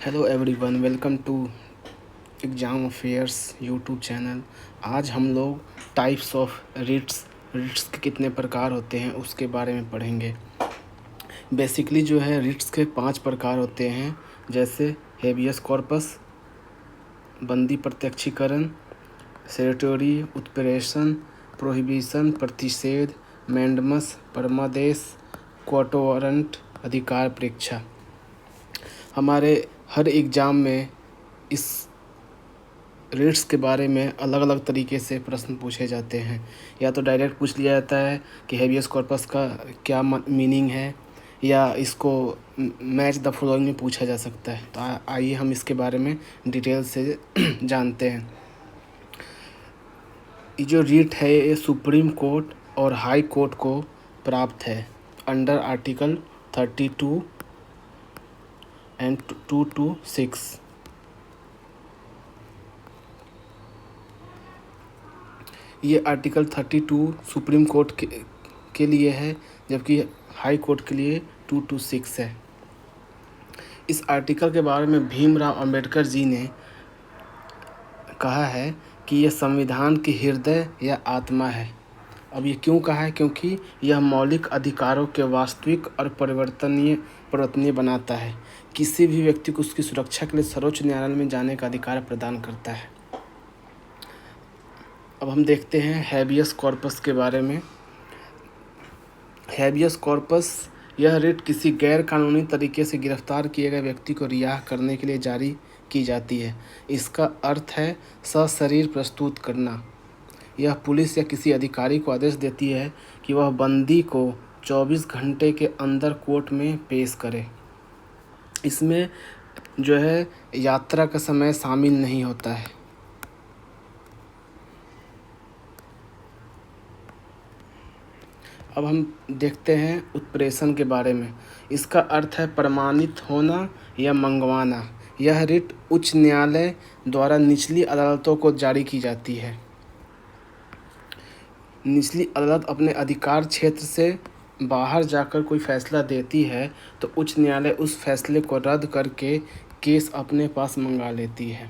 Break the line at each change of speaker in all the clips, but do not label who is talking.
Hello everyone, welcome to exam affairs YouTube channel. आज हम लोग टाइप्स ऑफ रिट्स के कितने प्रकार होते हैं उसके बारे में पढ़ेंगे। बेसिकली जो है रिट्स के 5 प्रकार होते हैं, जैसे हेबियस कॉर्पस, बंदी प्रत्यक्षीकरण, सेरेटोरी उत्प्रेषण, प्रोहिबिशन प्रतिषेध, मैंडमस परमादेश, कोर्ट वारंट अधिकार परीक्षा। हमारे हर एग्ज़ाम में इस रिट्स के बारे में अलग अलग तरीके से प्रश्न पूछे जाते हैं। या तो डायरेक्ट पूछ लिया जाता है कि हेबियस कॉर्पस का क्या मीनिंग है, या इसको मैच द फॉलोइंग में पूछा जा सकता है। तो आइए हम इसके बारे में डिटेल से जानते हैं। ये जो रिट है ये सुप्रीम कोर्ट और हाई कोर्ट को प्राप्त है अंडर आर्टिकल 32 एंड 226। ये आर्टिकल 32 सुप्रीम कोर्ट के लिए है, जबकि हाई कोर्ट के लिए 226 है। इस आर्टिकल के बारे में भीमराव अंबेडकर जी ने कहा है कि यह संविधान की हृदय या आत्मा है। अब ये क्यों कहा है? क्योंकि यह मौलिक अधिकारों के वास्तविक और परिवर्तनीय बनाता है। किसी भी व्यक्ति को उसकी सुरक्षा के लिए सर्वोच्च न्यायालय में जाने का अधिकार प्रदान करता है। अब हम देखते हैं हैबियस कॉर्पस के बारे में। हैबियस कॉर्पस यह रिट किसी गैर कानूनी तरीके से गिरफ्तार किए गए व्यक्ति को रिहा करने के लिए जारी की जाती है। इसका अर्थ है सशरीर प्रस्तुत करना। यह पुलिस या किसी अधिकारी को आदेश देती है कि वह बंदी को 24 घंटे के अंदर कोर्ट में पेश करे। इसमें जो है यात्रा का समय शामिल नहीं होता है। अब हम देखते हैं उत्प्रेषण के बारे में। इसका अर्थ है प्रमाणित होना या मंगवाना। यह रिट उच्च न्यायालय द्वारा निचली अदालतों को जारी की जाती है। निचली अदालत अपने अधिकार क्षेत्र से बाहर जाकर कोई फैसला देती है तो उच्च न्यायालय उस फैसले को रद्द करके केस अपने पास मंगा लेती है।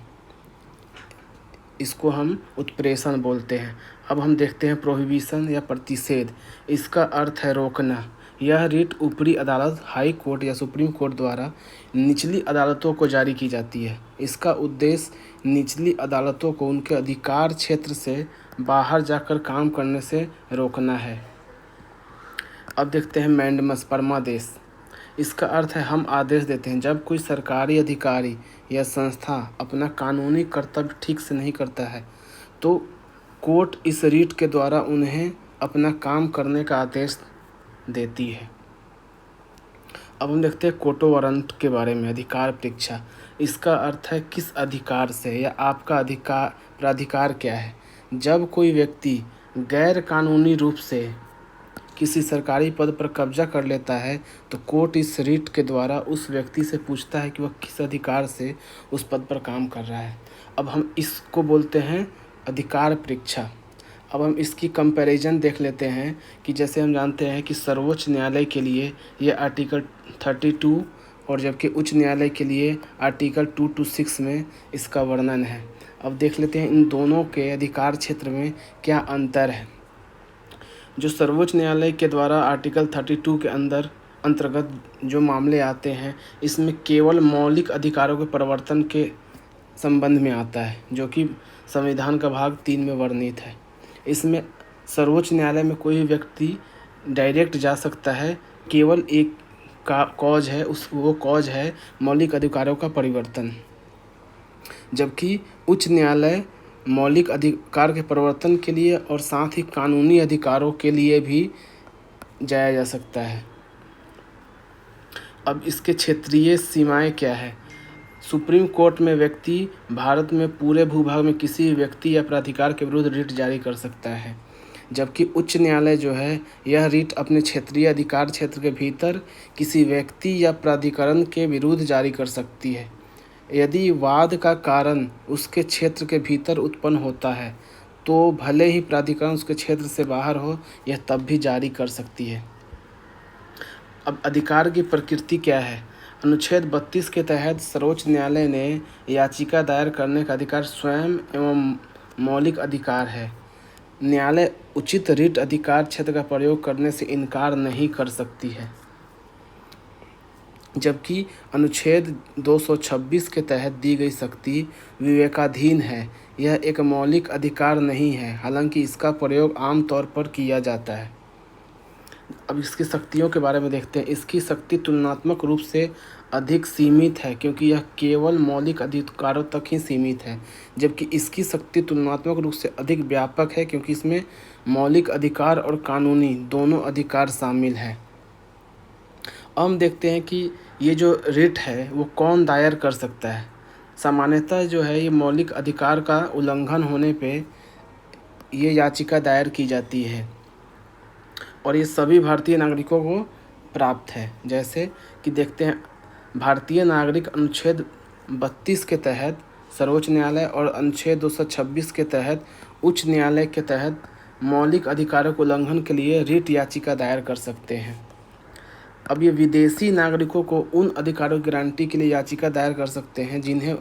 इसको हम उत्प्रेषण बोलते हैं। अब हम देखते हैं प्रोहिबिशन या प्रतिषेध। इसका अर्थ है रोकना। यह रिट ऊपरी अदालत, हाई कोर्ट या सुप्रीम कोर्ट द्वारा निचली अदालतों को जारी की जाती है। इसका उद्देश्य निचली अदालतों को उनके अधिकार क्षेत्र से बाहर जाकर काम करने से रोकना है। अब देखते हैं मैंडमस परमादेश। इसका अर्थ है हम आदेश देते हैं। जब कोई सरकारी अधिकारी या संस्था अपना कानूनी कर्तव्य ठीक से नहीं करता है तो कोर्ट इस रिट के द्वारा उन्हें अपना काम करने का आदेश देती है। अब हम देखते हैं कोर्ट वारंट के बारे में, अधिकार परीक्षा। इसका अर्थ है किस अधिकार से या आपका प्राधिकार क्या है। जब कोई व्यक्ति गैर कानूनी रूप से किसी सरकारी पद पर कब्जा कर लेता है तो कोर्ट इस रिट के द्वारा उस व्यक्ति से पूछता है कि वह किस अधिकार से उस पद पर काम कर रहा है। अब हम इसको बोलते हैं अधिकार परीक्षा। अब हम इसकी कंपैरिजन देख लेते हैं कि जैसे हम जानते हैं कि सर्वोच्च न्यायालय के लिए ये आर्टिकल 32 और जबकि उच्च न्यायालय के लिए आर्टिकल 226 में इसका वर्णन है। अब देख लेते हैं इन दोनों के अधिकार क्षेत्र में क्या अंतर है। जो सर्वोच्च न्यायालय के द्वारा आर्टिकल 32 के अंतर्गत जो मामले आते हैं, इसमें केवल मौलिक अधिकारों के परिवर्तन के संबंध में आता है, जो कि संविधान का भाग 3 में वर्णित है। इसमें सर्वोच्च न्यायालय में कोई व्यक्ति डायरेक्ट जा सकता है, केवल एक कॉज है, वो कॉज है मौलिक अधिकारों का परिवर्तन। जबकि उच्च न्यायालय मौलिक अधिकार के परिवर्तन के लिए और साथ ही कानूनी अधिकारों के लिए भी जाया जा सकता है। अब इसके क्षेत्रीय सीमाएं क्या है। सुप्रीम कोर्ट में व्यक्ति भारत में पूरे भूभाग में किसी व्यक्ति या प्राधिकार के विरुद्ध रिट जारी कर सकता है, जबकि उच्च न्यायालय जो है यह रिट अपने क्षेत्रीय अधिकार क्षेत्र के भीतर किसी व्यक्ति या प्राधिकरण के विरुद्ध जारी कर सकती है। यदि वाद का कारण उसके क्षेत्र के भीतर उत्पन्न होता है तो भले ही प्राधिकरण उसके क्षेत्र से बाहर हो, यह तब भी जारी कर सकती है। अब अधिकार की प्रकृति क्या है। अनुच्छेद 32 के तहत सर्वोच्च न्यायालय ने याचिका दायर करने का अधिकार स्वयं एवं मौलिक अधिकार है। न्यायालय उचित रिट अधिकार क्षेत्र का प्रयोग करने से इनकार नहीं कर सकती है, जबकि अनुच्छेद 226 के तहत दी गई शक्ति विवेकाधीन है। यह एक मौलिक अधिकार नहीं है, हालांकि इसका प्रयोग आमतौर पर किया जाता है। अब इसकी शक्तियों के बारे में देखते हैं। इसकी शक्ति तुलनात्मक रूप से अधिक सीमित है क्योंकि यह केवल मौलिक अधिकारों तक ही सीमित है, जबकि इसकी शक्ति तुलनात्मक रूप से अधिक व्यापक है क्योंकि इसमें मौलिक अधिकार और कानूनी दोनों अधिकार शामिल हैं। अब हम देखते हैं कि ये जो रिट है वो कौन दायर कर सकता है। सामान्यतः जो है ये मौलिक अधिकार का उल्लंघन होने पे ये याचिका दायर की जाती है और ये सभी भारतीय नागरिकों को प्राप्त है। जैसे कि देखते हैं, भारतीय नागरिक अनुच्छेद 32 के तहत सर्वोच्च न्यायालय और अनुच्छेद 226 के तहत उच्च न्यायालय के तहत मौलिक अधिकारों के उल्लंघन के लिए रिट याचिका दायर कर सकते हैं। अब ये विदेशी नागरिकों को उन अधिकारों की गारंटी के लिए याचिका दायर कर सकते हैं जिन्हें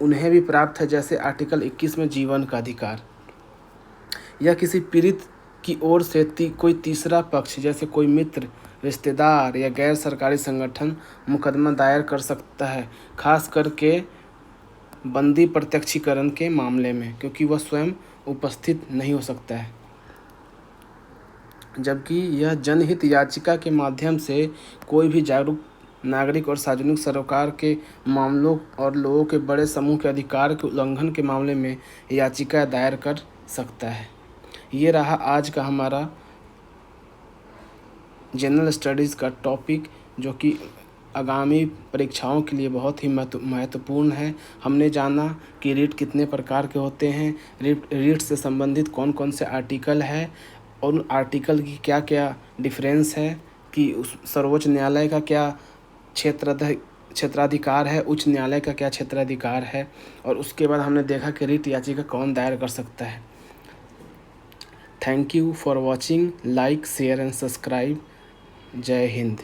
उन्हें भी प्राप्त है, जैसे आर्टिकल 21 में जीवन का अधिकार। या किसी पीड़ित की ओर से कोई तीसरा पक्ष जैसे कोई मित्र, रिश्तेदार या गैर सरकारी संगठन मुकदमा दायर कर सकता है, खास करके बंदी प्रत्यक्षीकरण के मामले में, क्योंकि वह स्वयं उपस्थित नहीं हो सकता है। जबकि यह जनहित याचिका के माध्यम से कोई भी जागरूक नागरिक और सार्वजनिक सरोकार के मामलों और लोगों के बड़े समूह के अधिकार के उल्लंघन के मामले में याचिका दायर कर सकता है। ये रहा आज का हमारा जनरल स्टडीज़ का टॉपिक, जो कि आगामी परीक्षाओं के लिए बहुत ही महत्वपूर्ण है। हमने जाना कि रिट कितने प्रकार के होते हैं, रिट से संबंधित कौन कौन से आर्टिकल है और उन आर्टिकल की क्या क्या डिफरेंस है, कि उस सर्वोच्च न्यायालय का क्या क्षेत्राधिकार है, उच्च न्यायालय का क्या क्षेत्राधिकार है, और उसके बाद हमने देखा कि रिट याचिका कौन दायर कर सकता है। Thank you for watching. Like, share and subscribe. जय हिंद।